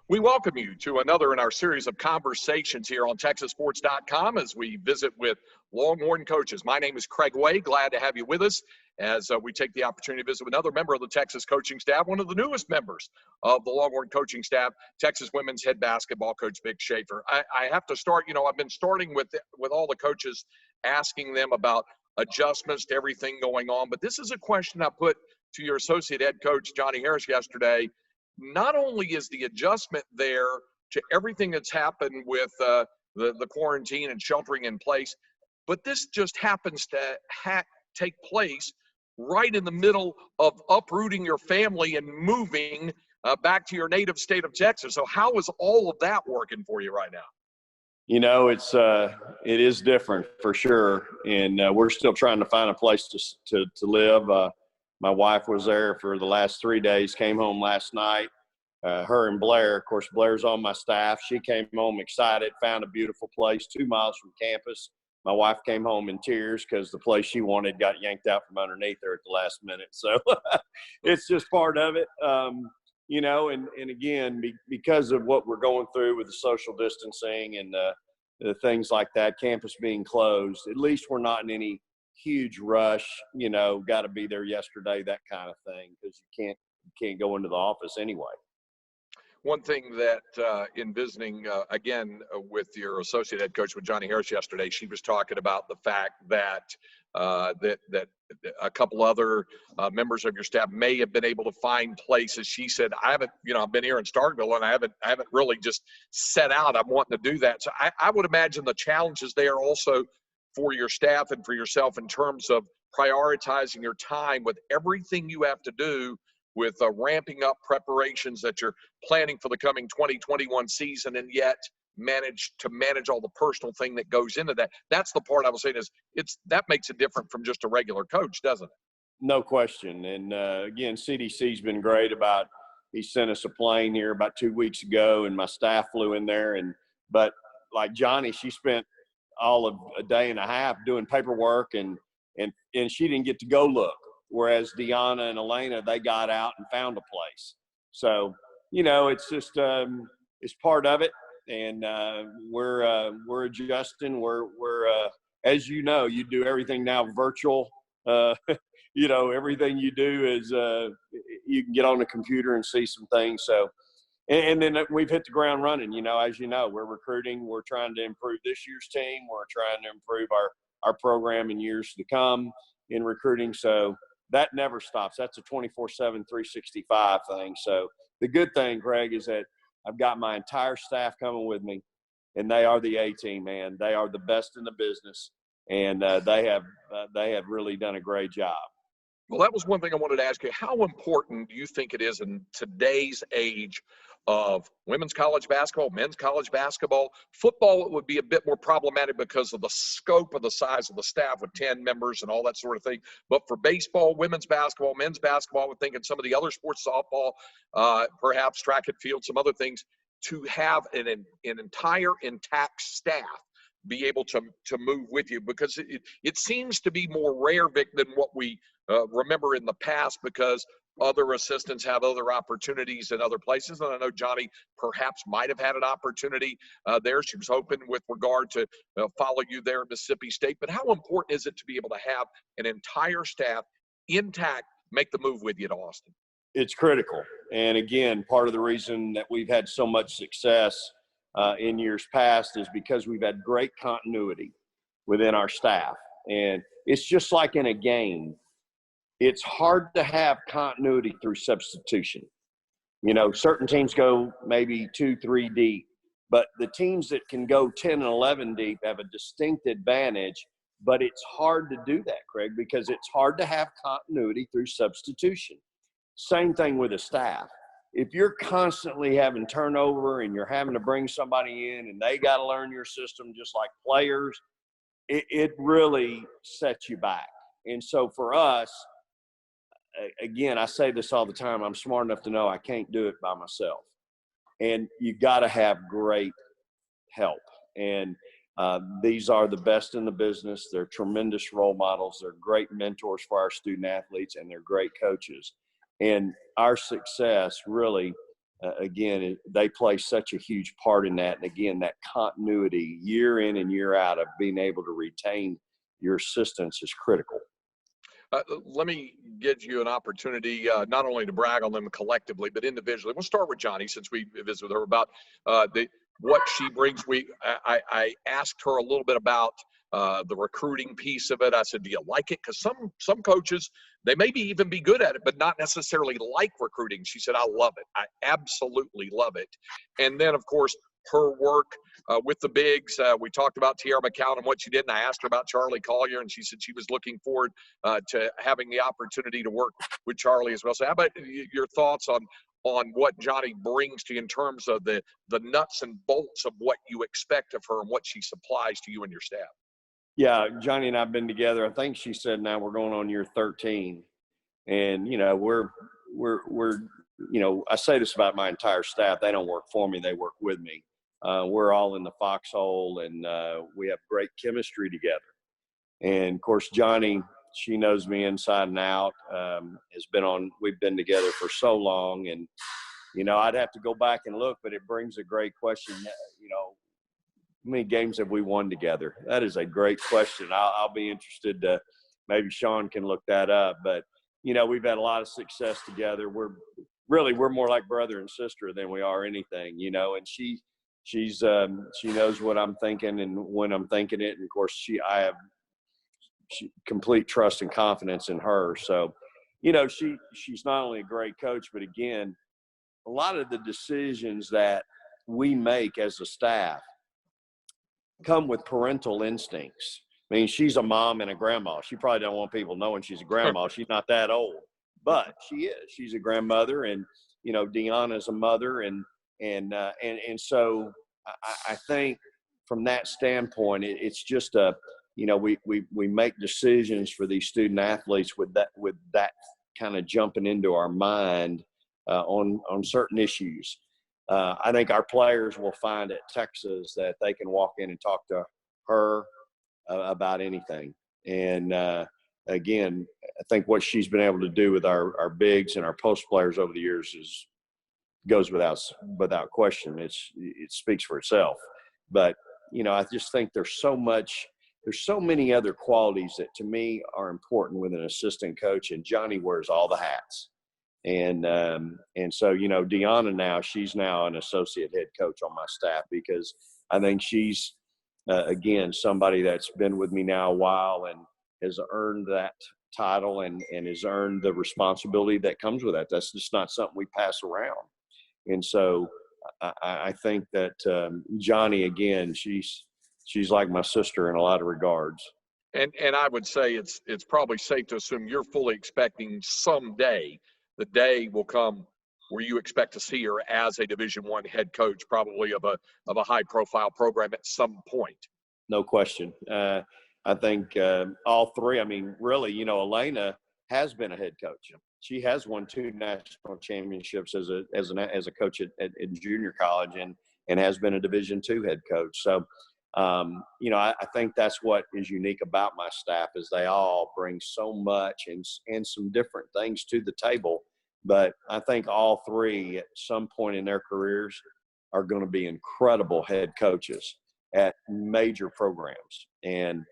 We welcome you to another in our series of conversations here on TexasSports.com as we visit with Longhorn coaches. My name is Craig Way. Glad to have you with us as we take the opportunity to visit with another member of the Texas coaching staff, one of the newest members of the Longhorn coaching staff, Texas women's head basketball coach Vic Schaefer. I have to start, I've been starting with all the coaches, asking them about adjustments to everything going on. But this is a question I put to your associate head coach, Johnny Harris, yesterday. Not only is the adjustment there to everything that's happened with the quarantine and sheltering in place, but this just happens to take place right in the middle of uprooting your family and moving back to your native state of Texas. So how is all of that working for you right now? It is different for sure, and we're still trying to find a place to live. My wife was there for the last 3 days, came home last night. Her and Blair, of course, Blair's on my staff. She came home excited, found a beautiful place 2 miles from campus. My wife came home in tears because the place she wanted got yanked out from underneath her at the last minute. So it's just part of it, and again, because of what we're going through with the social distancing and the things like that, campus being closed, at least we're not in any huge rush, got to be there yesterday, that kind of thing, because you can't go into the office anyway. One thing that in visiting, again, with your associate head coach with Johnny Harris yesterday, she was talking about the fact that that a couple other members of your staff may have been able to find places. She said, I haven't, I've been here in Starkville and I haven't really just set out. I'm wanting to do that. So I would imagine the challenges there also for your staff and for yourself in terms of prioritizing your time with everything you have to do with ramping up preparations that you're planning for the coming 2021 season, and yet manage all the personal thing that goes into that. That's the part I was saying is that makes it different from just a regular coach, doesn't it? No question. And again, CDC's been great about, he sent us a plane here about 2 weeks ago, and my staff flew in there. But like Johnny, she spent all of a day and a half doing paperwork, and she didn't get to go look. Whereas Deonna and Elena, they got out and found a place. So, it's just it's part of it, and we're adjusting. We're as you do everything now virtual. Everything you do is you can get on the computer and see some things. So, and then we've hit the ground running. As we're recruiting. We're trying to improve this year's team. We're trying to improve our program in years to come in recruiting. So that never stops. That's a 24/7, 365 thing. So the good thing, Greg, is that I've got my entire staff coming with me, and they are the A-team, man. They are the best in the business, and they have really done a great job. Well, that was one thing I wanted to ask you. How important do you think it is in today's age of women's college basketball, men's college basketball? Football, it would be a bit more problematic because of the scope of the size of the staff with 10 members and all that sort of thing. But for baseball, women's basketball, men's basketball, I would think, and some of the other sports, softball, perhaps track and field, some other things, to have an entire intact staff be able to move with you, because it seems to be more rare, Vic, than what we remember in the past, because other assistants have other opportunities in other places. And I know Johnny perhaps might have had an opportunity there. She was hoping with regard to follow you there at Mississippi State. But how important is it to be able to have an entire staff intact, make the move with you to Austin? It's critical. And again, part of the reason that we've had so much success in years past is because we've had great continuity within our staff. And it's just like in a game. It's hard to have continuity through substitution. Certain teams go maybe 2-3 deep, but the teams that can go 10 and 11 deep have a distinct advantage. But it's hard to do that, Craig, because it's hard to have continuity through substitution. Same thing with a staff. If you're constantly having turnover and you're having to bring somebody in and they got to learn your system just like players, it really sets you back. And so for us, again, I say this all the time, I'm smart enough to know I can't do it by myself. And you got to have great help. And these are the best in the business. They're tremendous role models. They're great mentors for our student athletes, and they're great coaches. And our success really again, they play such a huge part in that. And again, that continuity year in and year out of being able to retain your assistants is critical. Let me give you an opportunity not only to brag on them collectively, but individually. We'll start with Johnny, since we visited with her about what she brings. I asked her a little bit about the recruiting piece of it. I said, do you like it? Because some coaches, they maybe even be good at it, but not necessarily like recruiting. She said, I love it. I absolutely love it. And then, of course, her work with the bigs. We talked about Tiara McCown and what she did, and I asked her about Charlie Collier, and she said she was looking forward to having the opportunity to work with Charlie as well. So how about your thoughts on what Johnny brings to you in terms of the nuts and bolts of what you expect of her and what she supplies to you and your staff? Yeah, Johnny and I have been together. I think she said now we're going on year 13. And, we're I say this about my entire staff. They don't work for me. They work with me. We're all in the foxhole, and we have great chemistry together. And of course, Johnny, she knows me inside and out. We've been together for so long, and, I'd have to go back and look, but it brings a great question. How many games have we won together? That is a great question. I'll be interested to, maybe Sean can look that up, but we've had a lot of success together. We're more like brother and sister than we are anything, and she knows what I'm thinking and when I'm thinking it. And of course I have complete trust and confidence in her. So, she's not only a great coach, but again, a lot of the decisions that we make as a staff come with parental instincts. I mean, she's a mom and a grandma. She probably don't want people knowing she's a grandma. She's not that old, but she is. She's a grandmother, and Deonna's a mother, and so I think from that standpoint, it's just we make decisions for these student athletes with that kind of jumping into our mind on certain issues. I think our players will find at Texas that they can walk in and talk to her about anything. And again, I think what she's been able to do with our bigs and our post players over the years goes without question. It speaks for itself. But I just think there's so many other qualities that to me are important with an assistant coach, and Johnny wears all the hats. And so, Deonna now, she's now an associate head coach on my staff, because I think she's, again, somebody that's been with me now a while and has earned that title and has earned the responsibility that comes with that. That's just not something we pass around. And so I think that Johnny, again, she's like my sister in a lot of regards. And I would say it's probably safe to assume you're fully expecting someday the day will come where you expect to see her as a Division I head coach, probably of a high profile program at some point. No question. I think all three. I mean, really, Elena has been a head coach. She has won 2 national championships as a coach at junior college, and has been a Division II head coach. So, I think that's what is unique about my staff, is they all bring so much and some different things to the table. But I think all three at some point in their careers are going to be incredible head coaches at major programs. And,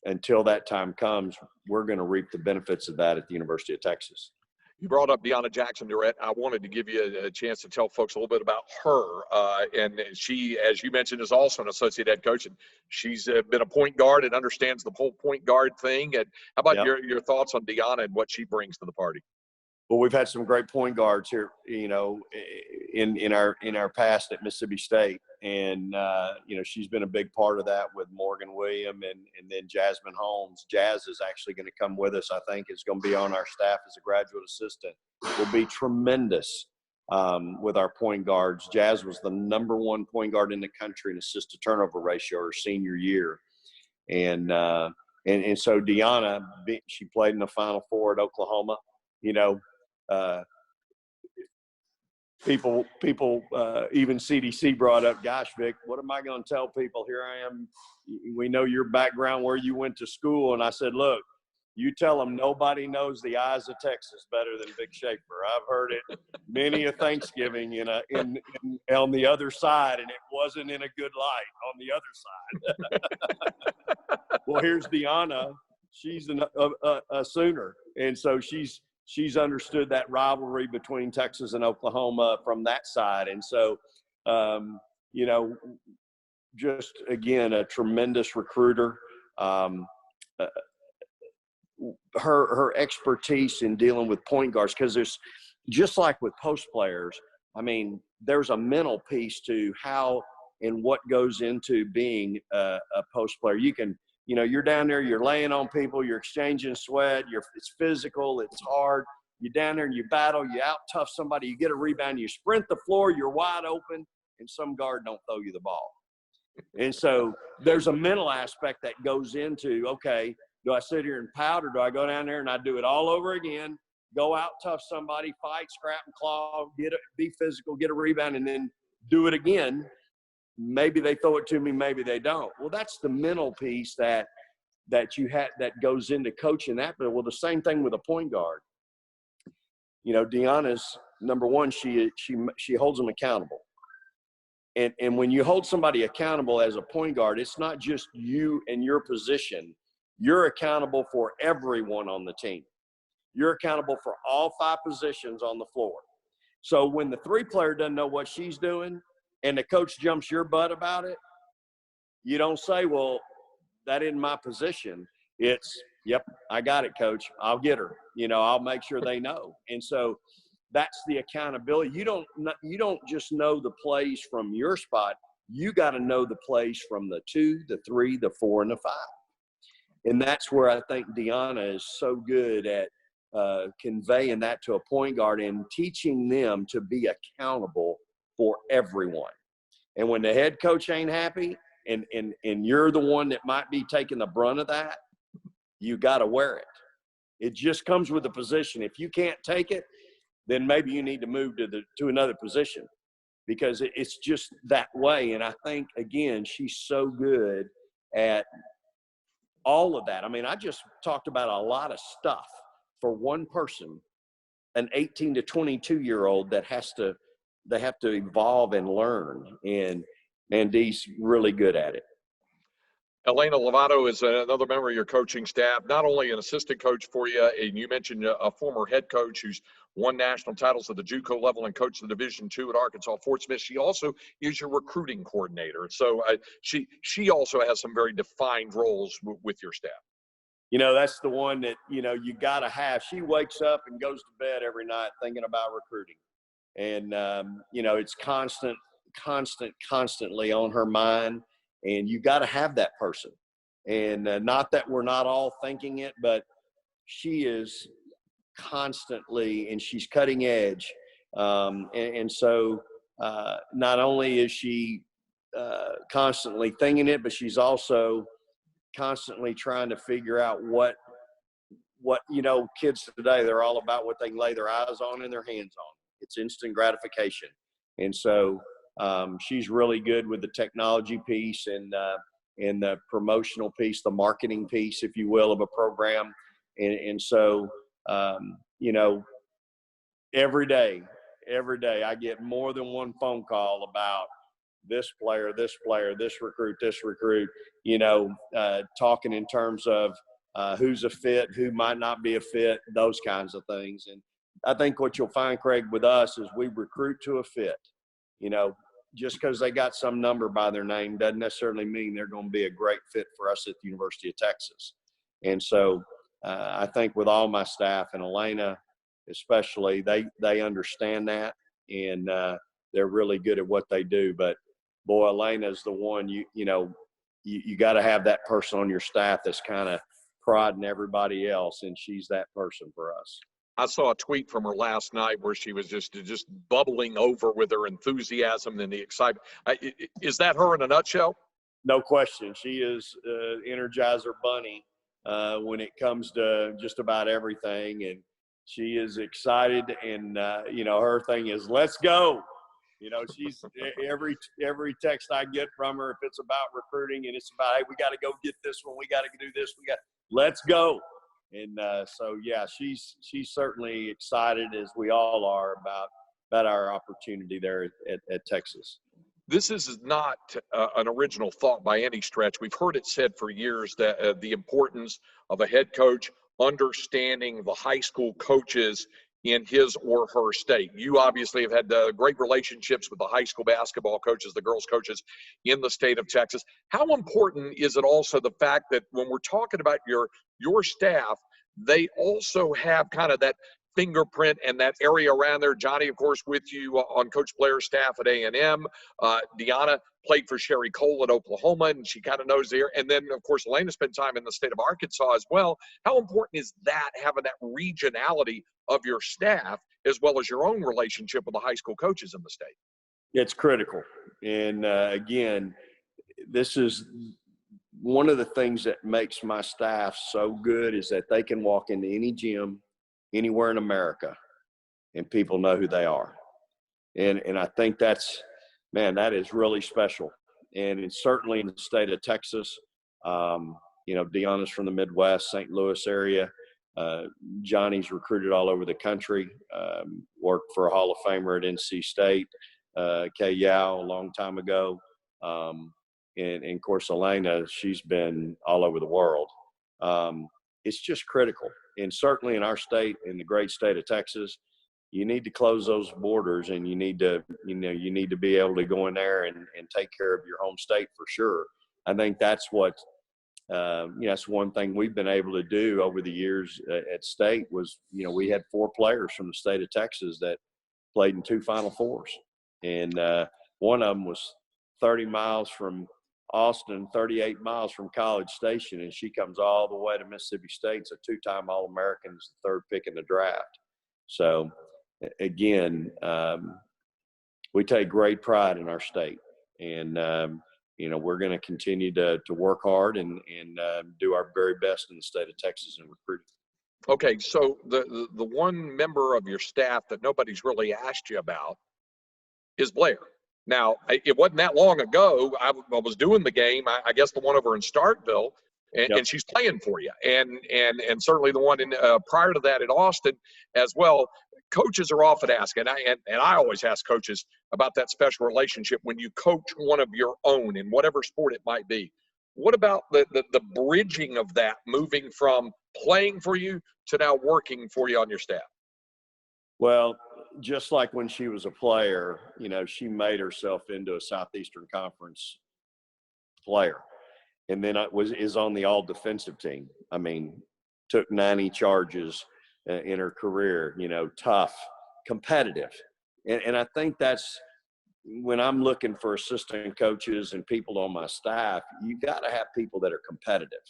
until that time comes, we're going to reap the benefits of that at the University of Texas. You brought up Deonna Jackson, Durrett. I wanted to give you a chance to tell folks a little bit about her. And she, as you mentioned, is also an associate head coach, and she's been a point guard and understands the whole point guard thing. And how about your thoughts on Deonna and what she brings to the party? Well, we've had some great point guards here, in our past at Mississippi State, and she's been a big part of that with Morgan William and then Jasmine Holmes. Jazz is actually going to come with us. I think is going to be on our staff as a graduate assistant. Will be tremendous with our point guards. Jazz was the #1 point guard in the country in assist to turnover ratio her senior year, and so Deonna, she played in the Final Four at Oklahoma. People, even CDC brought up, gosh, Vic, what am I going to tell people? Here I am. We know your background, where you went to school. And I said, look, You tell them nobody knows the eyes of Texas better than Vic Schaefer. I've heard it many a Thanksgiving on the other side, and it wasn't in a good light on the other side. Well, here's Deonna. She's a Sooner, and so she's understood that rivalry between Texas and Oklahoma from that side. And so, just again, a tremendous recruiter. Her expertise in dealing with point guards, because there's, just like with post players, I mean, there's a mental piece to how and what goes into being a post player. You can, you're down there, you're laying on people, you're exchanging sweat, it's physical, it's hard. You're down there and you battle, you out tough somebody, you get a rebound, you sprint the floor, you're wide open, and some guard don't throw you the ball. And so there's a mental aspect that goes into, okay, do I sit here and pout, or do I go down there and I do it all over again, go out tough somebody, fight, scrap and claw, be physical, get a rebound, and then do it again? Maybe they throw it to me, maybe they don't. Well, that's the mental piece that goes into coaching that. But well, the same thing with a point guard. Deonna's, number one, she holds them accountable. And when you hold somebody accountable as a point guard, it's not just you and your position. You're accountable for everyone on the team. You're accountable for all 5 positions on the floor. So when the 3 player doesn't know what she's doing and the coach jumps your butt about it, you don't say, well, that isn't my position. It's, yep, I got it, coach. I'll get her. I'll make sure they know. And so that's the accountability. You don't just know the plays from your spot. You got to know the plays from the 2, the 3, the 4, and the 5. And that's where I think Deonna is so good at conveying that to a point guard and teaching them to be accountable for everyone. And when the head coach ain't happy and you're the one that might be taking the brunt of that, you got to wear it. It just comes with the position. If you can't take it, then maybe you need to move to another position, because it's just that way. And I think, again, she's so good at all of that. I mean, I just talked about a lot of stuff for one person, an 18 to 22-year-old that they have to evolve and learn. And he's really good at it. Elena Lovato is another member of your coaching staff, not only an assistant coach for you, and you mentioned a former head coach who's won national titles at the JUCO level and coached the Division II at Arkansas Fort Smith. She also is your recruiting coordinator. So she also has some very defined roles with your staff. That's the one that, you got to have. She wakes up and goes to bed every night thinking about recruiting. And, it's constantly on her mind. And you got to have that person. And not that we're not all thinking it, but she is constantly, and she's cutting edge. And so not only is she constantly thinking it, but she's also constantly trying to figure out what kids today, they're all about what they can lay their eyes on and their hands on. It's instant gratification. And so she's really good with the technology piece and the promotional piece, the marketing piece, if you will, of a program. And so, every day I get more than one phone call about this player, this recruit, talking in terms of who's a fit, who might not be a fit, those kinds of things. And I think what you'll find, Craig, with us is we recruit to a fit. Just because they got some number by their name doesn't necessarily mean they're going to be a great fit for us at the University of Texas. And so I think with all my staff, and Elena especially, they understand that, and they're really good at what they do. But boy, Elena's the one you got to have that person on your staff that's kind of prodding everybody else, and she's that person for us. I saw a tweet from her last night where she was just bubbling over with her enthusiasm and the excitement. Is that her in a nutshell? No question. She is Energizer Bunny when it comes to just about everything. And she is excited. And, her thing is, let's go. She's every text I get from her, if it's about recruiting and it's about, hey, we got to go get this one, we got to do this, let's go. And so, yeah, she's certainly excited, as we all are, about our opportunity there at Texas. This is not an original thought by any stretch. We've heard it said for years that the importance of a head coach understanding the high school coaches in his or her state. You obviously have had great relationships with the high school basketball coaches, the girls coaches in the state of Texas. How important is it also the fact that when we're talking about your staff, they also have kind of that fingerprint and that area around there? Johnny, of course, with you on Coach Blair's staff at A&M. Deonna played for Sherry Cole at Oklahoma, and she kind of knows the area. And then, of course, Elena spent time in the state of Arkansas as well. How important is that, having that regionality of your staff as well as your own relationship with the high school coaches in the state? It's critical. And again, this is one of the things that makes my staff so good, is that they can walk into any gym anywhere in America and people know who they are. And I think that is really special. And it's certainly in the state of Texas. Deonna's from the Midwest, St. Louis area. Johnny's recruited all over the country, worked for a Hall of Famer at NC State, Kay Yao, a long time ago. And of course, Elena, she's been all over the world. It's just critical. And certainly in our state, in the great state of Texas, you need to close those borders, and you need to be able to go in there and take care of your home state for sure. I think that's what, that's one thing we've been able to do over the years at state was, we had 4 players from the state of Texas that played in 2 Final Fours. And one of them was 30 miles from Austin, 38 miles from College Station, and she comes all the way to Mississippi State. It's a 2-time All-American, the 3rd pick in the draft. So, again, we take great pride in our state, and we're going to continue to work hard and do our very best in the state of Texas in recruiting. Okay, so the one member of your staff that nobody's really asked you about is Blair. Now, it wasn't that long ago. I was doing the game. I guess the one over in Starkville, and she's playing for you, and certainly the one in prior to that in Austin as well. Coaches are often asked, and I always ask coaches about that special relationship when you coach one of your own in whatever sport it might be. What about the bridging of that, moving from playing for you to now working for you on your staff? Well, just like when she was a player, she made herself into a Southeastern Conference player, and then is on the all defensive team. I mean, took 90 charges in her career, tough, competitive. And I think that's when I'm looking for assistant coaches and people on my staff, you got to have people that are competitive,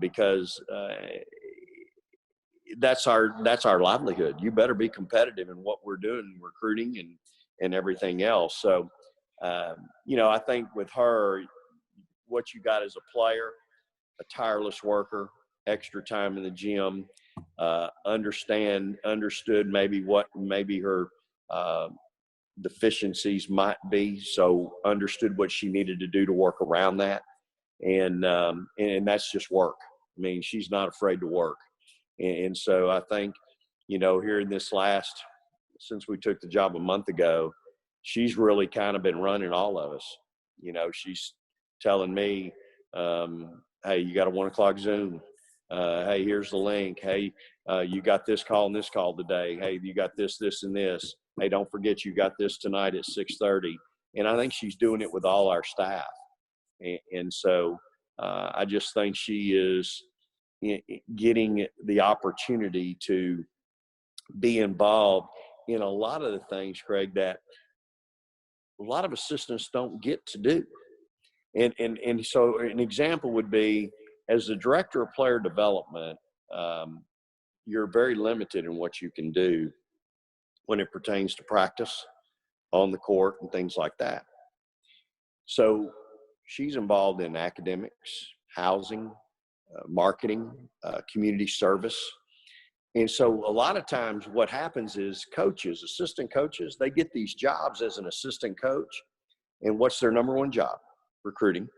because that's our livelihood. You better be competitive in what we're doing, recruiting and everything else. So, I think with her, what you got as a player, a tireless worker, extra time in the gym, understood maybe her deficiencies might be. So understood what she needed to do to work around that. And that's just work. I mean, she's not afraid to work. And so I think, here in this since we took the job a month ago, she's really kind of been running all of us. She's telling me, hey, you got a 1:00 Zoom. Hey, here's the link. Hey, you got this call and this call today. Hey, you got this, and this. Hey, don't forget you got this tonight at 6:30. And I think she's doing it with all our staff. And so I just think she is getting the opportunity to be involved in a lot of the things, Craig, that a lot of assistants don't get to do. And so an example would be, as the director of player development, you're very limited in what you can do when it pertains to practice on the court and things like that. So she's involved in academics, housing, marketing, community service. And so a lot of times what happens is assistant coaches, they get these jobs as an assistant coach. And what's their number one job? Recruiting.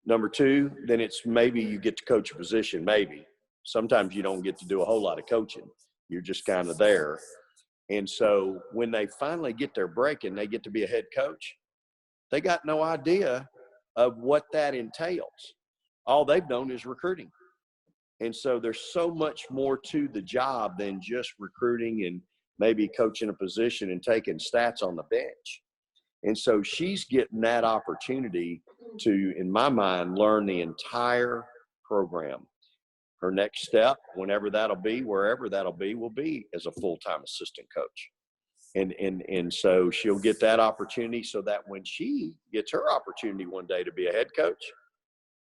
Number 2, then it's maybe you get to coach a position, maybe. sometimes you don't get to do a whole lot of coaching. You're just kind of there. And so when they finally get their break and they get to be a head coach, they got no idea of what that entails. All they've known is recruiting. And so there's so much more to the job than just recruiting and maybe coaching a position and taking stats on the bench. And so she's getting that opportunity to, in my mind, learn the entire program. Her next step, whenever that'll be, wherever that'll be, will be as a full-time assistant coach. And so she'll get that opportunity so that when she gets her opportunity one day to be a head coach,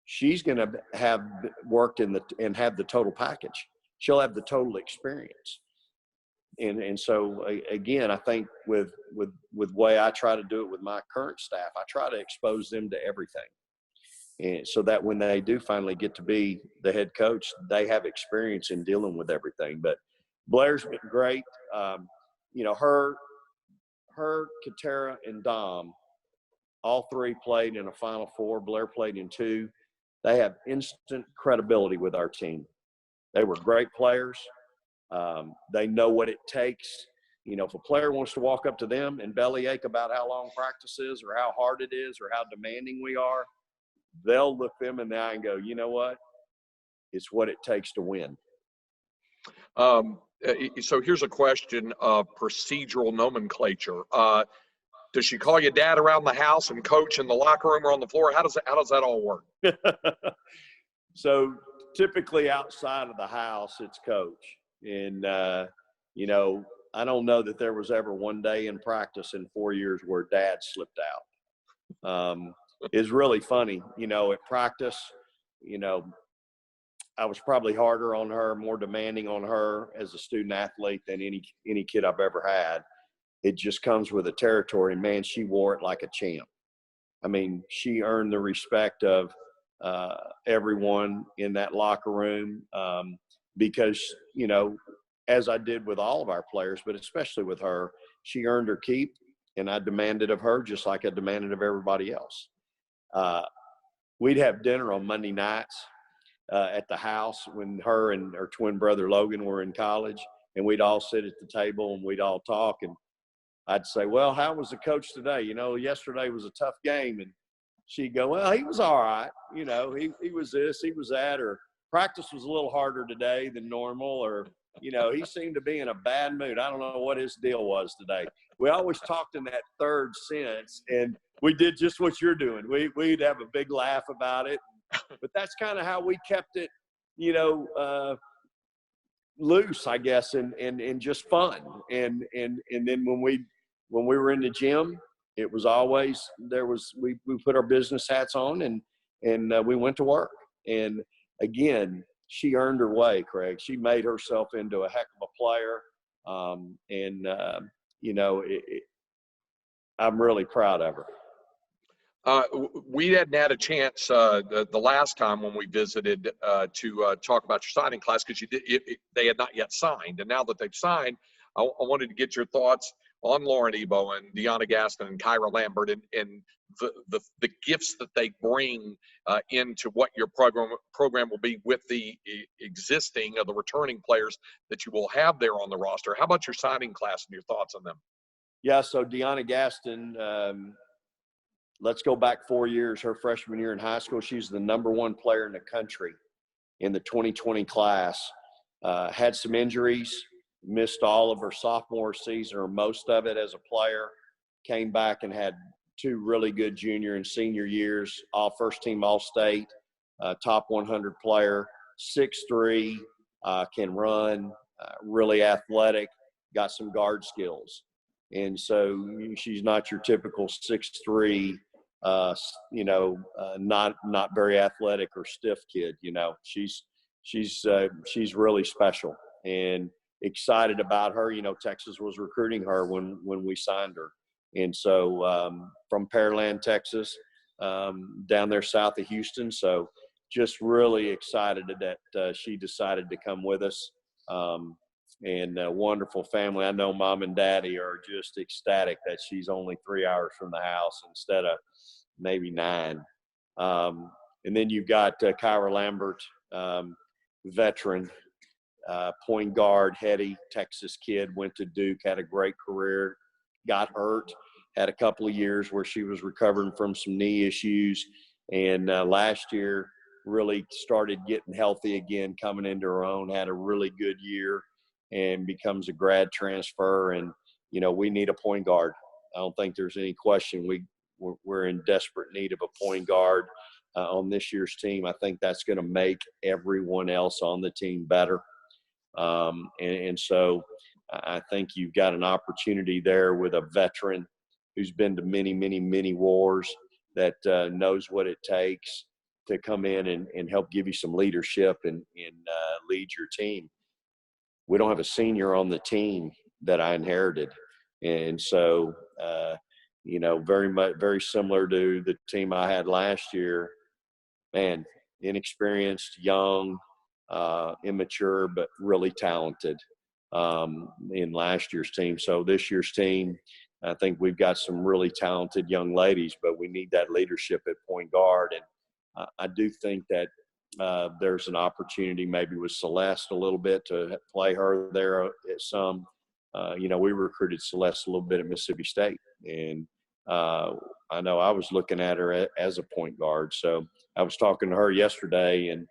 she's going to have worked and have the total package. She'll have the total experience. And so again, I think with way I try to do it with my current staff, I try to expose them to everything. And so that when they do finally get to be the head coach, they have experience in dealing with everything. But Blair's been great. Her, Katera, and Dom, all three played in a Final Four. Blair played in 2. They have instant credibility with our team. They were great players. They know what it takes. If a player wants to walk up to them and bellyache about how long practice is or how hard it is or how demanding we are, they'll look them in the eye and go, you know what? It's what it takes to win. So here's a question of procedural nomenclature. Does she call you dad around the house and coach in the locker room or on the floor? How does that all work? So typically outside of the house, it's coach. And, I don't know that there was ever one day in practice in 4 years where dad slipped out. It's really funny, at practice, I was probably harder on her, more demanding on her as a student athlete than any kid I've ever had. It just comes with the territory. Man, she wore it like a champ. I mean, she earned the respect of everyone in that locker room because, as I did with all of our players, but especially with her, she earned her keep, and I demanded of her just like I demanded of everybody else. We'd have dinner on Monday nights at the house when her and her twin brother Logan were in college, and we'd all sit at the table and we'd all talk, and I'd say, well, how was the coach today? Yesterday was a tough game. And she'd go, well, he was all right. He was this, he was that, or practice was a little harder today than normal, or, he seemed to be in a bad mood. I don't know what his deal was today. We always talked in that third sense, and we did just what you're doing. We'd have a big laugh about it. But that's kind of how we kept it, loose, I guess, and just fun. And then when we were in the gym, it was always we put our business hats on and we went to work. And again, she earned her way, Craig. She made herself into a heck of a player. I'm really proud of her. We hadn't had a chance the last time when we visited to talk about your signing class because they had not yet signed. And now that they've signed, I wanted to get your thoughts on Lauren Ebo and Deonna Jackson and Kyra Lambert and the gifts that they bring into what your program will be with the existing the returning players that you will have there on the roster. How about your signing class and your thoughts on them? Yeah, so Deonna Jackson, let's go back 4 years, her freshman year in high school. She's the #1 player in the country in the 2020 class. Had some injuries, missed all of her sophomore season or most of it as a player. Came back and had 2 really good junior and senior years, all first-team All-State, top 100 player, 6'3", can run, really athletic, got some guard skills. And so she's not your typical 6'3", not very athletic or stiff kid. She's really special and excited about her. Texas was recruiting her when we signed her. And so from Pearland, Texas, down there south of Houston. So just really excited that she decided to come with us. And a wonderful family. I know mom and daddy are just ecstatic that she's only 3 hours from the house instead of maybe 9. And then you've got Kyra Lambert. veteran point guard, heady Texas kid, went to Duke, had a great career, got hurt, had a couple of years where she was recovering from some knee issues, and last year really started getting healthy again, coming into her own, had a really good year, and becomes a grad transfer. And, you know, we need a point guard. I don't think there's any question. We're in desperate need of a point guard on this year's team. I think that's going to make everyone else on the team better. And so I think you've got an opportunity there with a veteran who's been to many, many, many wars, that knows what it takes to come in and help give you some leadership and lead your team. We don't have a senior on the team that I inherited. And so, you know, very similar to the team I had last year, man, inexperienced, young, immature, but really talented in last year's team. So this year's team, I think we've got some really talented young ladies, but we need that leadership at point guard. And I do think that there's an opportunity maybe with Celeste a little bit to play her there at some. You know, we recruited Celeste a little bit at Mississippi State, and I know I was looking at her as a point guard. So I was talking to her yesterday, and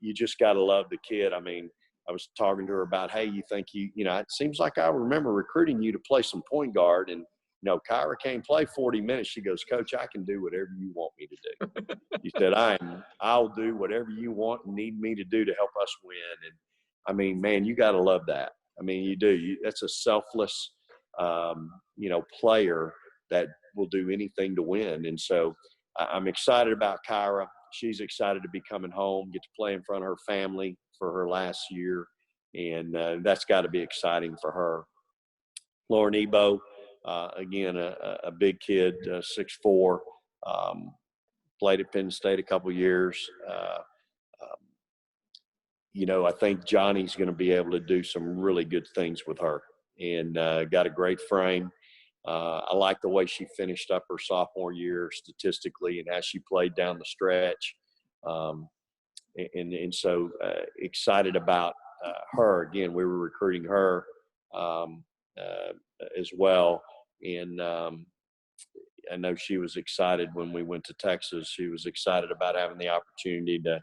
you just got to love the kid. I mean, I was talking to her about, hey, you think you know, it seems like I remember recruiting you to play some point guard, and, you know, Kyra can't play 40 minutes. She goes, Coach, I can do whatever you want me to do. She said, I'll do whatever you want and need me to do to help us win. And I mean, man, you got to love that. I mean, you do. That's a selfless, you know, player that will do anything to win. And so I'm excited about Kyra. She's excited to be coming home, get to play in front of her family for her last year. And that's got to be exciting for her. Lauren Ebo, again, a big kid, 6'4", played at Penn State a couple years. You know, I think Johnny's going to be able to do some really good things with her, and got a great frame. I like the way she finished up her sophomore year statistically and how she played down the stretch. And so excited about her. Again, we were recruiting her as well. And I know she was excited when we went to Texas. She was excited about having the opportunity to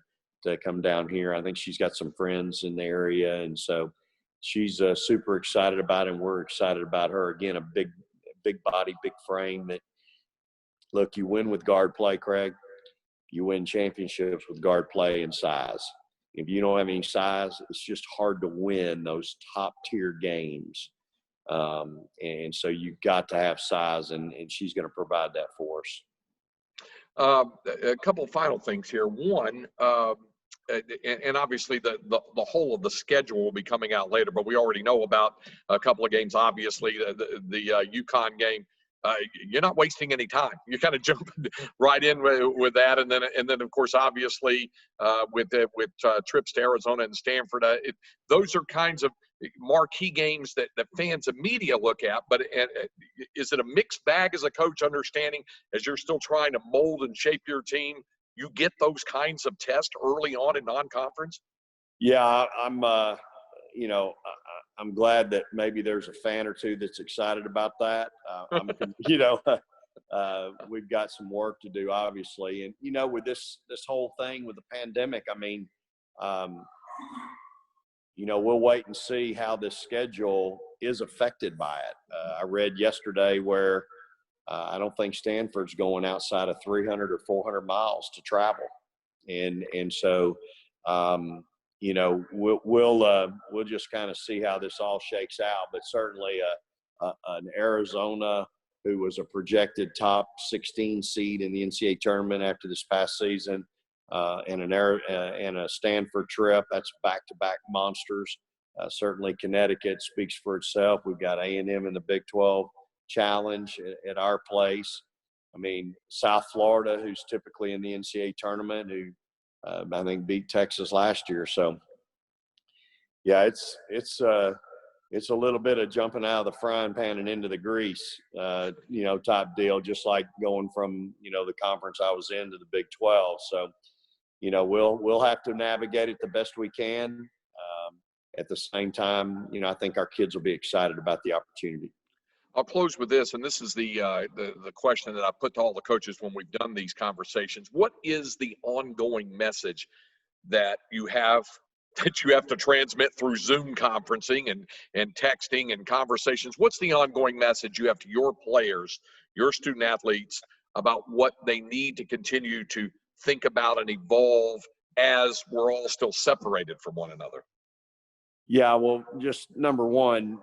come down here. I think she's got some friends in the area. And so she's super excited about it, and we're excited about her. Again, a big body, big frame that, look, you win with guard play, Craig. You win championships with guard play and size. If you don't have any size, it's just hard to win those top-tier games. And so you've got to have size, and she's going to provide that for us. A couple of final things here. One, and obviously the whole of the schedule will be coming out later, but we already know about a couple of games. Obviously, the UConn game. You're not wasting any time. You're kind of jumping right in with that, and then of course, obviously, with trips to Arizona and Stanford, those are kinds of marquee games that fans and media look at. But is it a mixed bag as a coach, understanding as you're still trying to mold and shape your team, you get those kinds of tests early on in non-conference? Yeah, you know, I'm glad that maybe there's a fan or two that's excited about that. You know, we've got some work to do, obviously. And, you know, with this whole thing with the pandemic, I mean, you know, we'll wait and see how this schedule is affected by it. I read yesterday where I don't think Stanford's going outside of 300 or 400 miles to travel. And so, you know, we'll just kind of see how this all shakes out. But certainly an Arizona, who was a projected top 16 seed in the NCAA tournament after this past season, and a Stanford trip, that's back-to-back monsters. Certainly Connecticut speaks for itself. We've got A&M in the Big 12 Challenge at our place. I mean, South Florida, who's typically in the NCAA tournament, who I think beat Texas last year. So, yeah, it's a little bit of jumping out of the frying pan and into the grease, you know, type deal, just like going from, you know, the conference I was in to the Big 12. So, we'll have to navigate it the best we can. At the same time, I think our kids will be excited about the opportunity. I'll close with this, and this is the question that I put to all the coaches when we've done these conversations. What is the ongoing message that you have to transmit through Zoom conferencing and texting and conversations? What's the ongoing message you have to your players, your student athletes, about what they need to continue to think about and evolve as we're all still separated from one another? Yeah, well, just number one,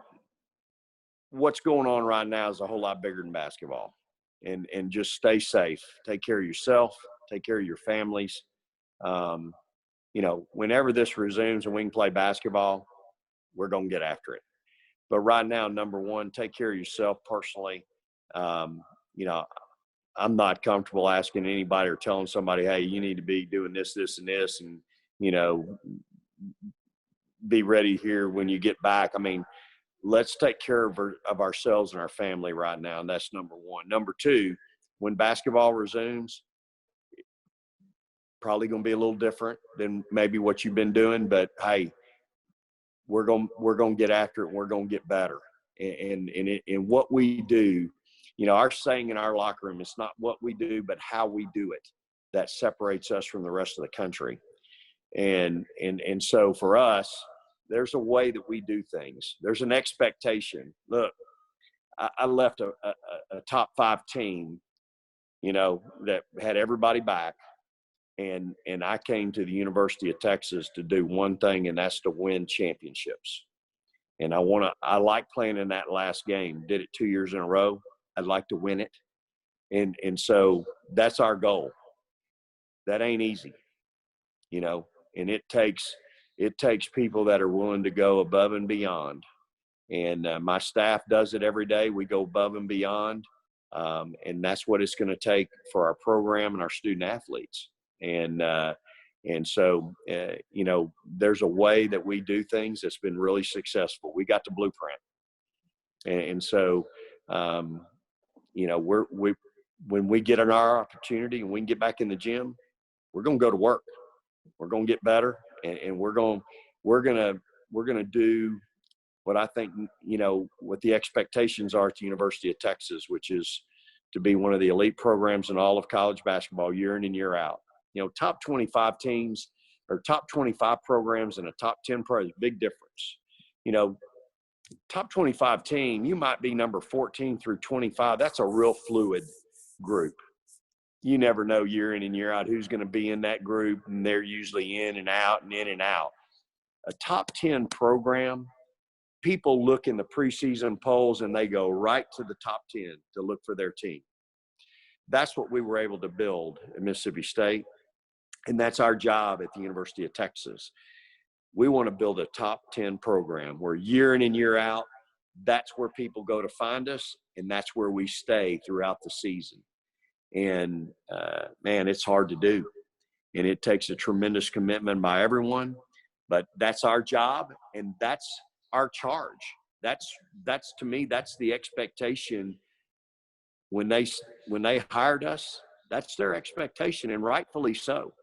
what's going on right now is a whole lot bigger than basketball. And just stay safe. Take care of yourself. Take care of your families. Whenever this resumes and we can play basketball, we're going to get after it. But right now, number one, take care of yourself personally. I'm not comfortable asking anybody or telling somebody, hey, you need to be doing this, this, and this, and, be ready here when you get back. I mean, let's take care of ourselves and our family right now, and that's number one. Number two, when basketball resumes, probably going to be a little different than maybe what you've been doing, but hey, we're going to get after it, and we're going to get better. And what we do, our saying in our locker room, it's not what we do, but how we do it that separates us from the rest of the country. And so for us, there's a way that we do things. There's an expectation. Look, I left a top 5 team, that had everybody back. And I came to the University of Texas to do one thing, and that's to win championships. And I like playing in that last game. Did it 2 years in a row. I'd like to win it. And so that's our goal. That ain't easy, and it takes people that are willing to go above and beyond. And my staff does it every day. We go above and beyond. And that's what it's going to take for our program and our student athletes. And so, there's a way that we do things that's been really successful. We got the blueprint. And so, when we get an opportunity and we can get back in the gym, we're going to go to work. We're going to get better, and we're going to do what I think, what the expectations are at the University of Texas, which is to be one of the elite programs in all of college basketball year in and year out. Top 25 teams or top 25 programs and a top 10 pro, big difference. Top 25 team, you might be number 14 through 25. That's a real fluid group. You never know year in and year out who's going to be in that group, and they're usually in and out and in and out. A top 10 program, people look in the preseason polls and they go right to the top 10 to look for their team. That's what we were able to build at Mississippi State, and that's our job at the University of Texas. We want to build a top 10 program where year in and year out, that's where people go to find us, and that's where we stay throughout the season. And, man, it's hard to do. And it takes a tremendous commitment by everyone. But that's our job, and that's our charge. That's to me, that's the expectation. When they hired us, that's their expectation, and rightfully so.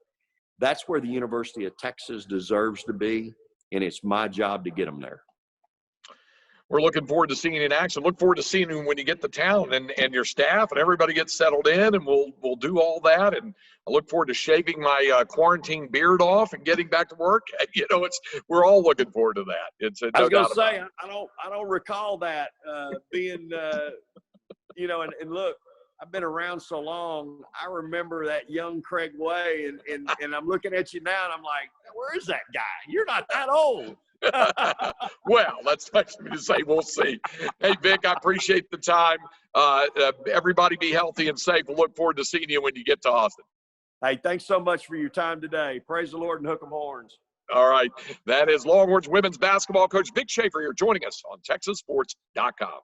That's where the University of Texas deserves to be, and it's my job to get them there. We're looking forward to seeing you in action. Look forward to seeing you when you get to town and your staff and everybody gets settled in, and we'll do all that. And I look forward to shaving my quarantine beard off and getting back to work. We're all looking forward to that. It's I was going to say, I don't recall that being, and look, I've been around so long. I remember that young Craig Way, and I'm looking at you now, and I'm like, where is that guy? You're not that old. Well, that's nice of me to say. We'll see. Hey, Vic, I appreciate the time. Everybody be healthy and safe. We'll look forward to seeing you when you get to Austin. Hey, thanks so much for your time today. Praise the Lord and hook 'em horns. All right. That is Longhorns women's basketball coach Vic Schaefer here joining us on TexasSports.com.